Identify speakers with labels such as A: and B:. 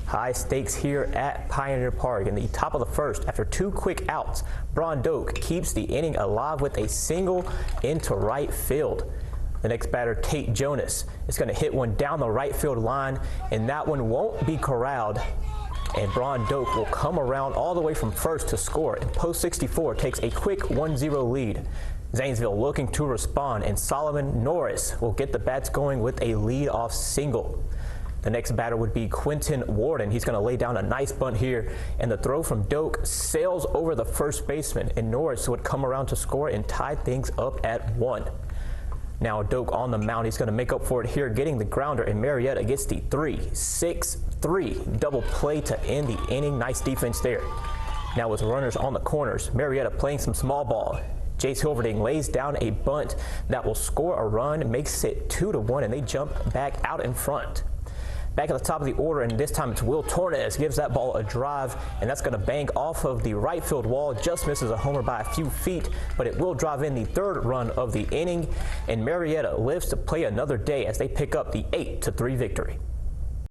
A: High stakes here at Pioneer Park. In the top of the first, after 2 quick outs, Braun Doak keeps the inning alive with a single into right field. The next batter, Tate Jonas, is going to hit one down the right field line, and that one won't be corralled. And Braun Doak will come around all the way from first to score, and Post 64 takes a quick 1-0 lead. Zanesville looking to respond, and Solomon Norris will get the bats going with a lead-off single. The next batter would be Quentin Warden. He's going to lay down a nice bunt here, and the throw from Doak sails over the first baseman, and Norris would come around to score and tie things up at 1. Now Doak on the mound. He's going to make up for it here, getting the grounder, and Marietta gets the 3-6-3 double play to end the inning. Nice defense there. Now with runners on the corners, Marietta playing some small ball. Jace Hilverding lays down a bunt that will score a run, makes it 2-1, and they jump back out in front. Back at the top of the order, and this time it's Will Tornes, gives that ball a drive, and that's going to bang off of the right field wall. Just misses a homer by a few feet, but it will drive in the 3rd run of the inning, and Marietta lives to play another day as they pick up the 8-3 victory.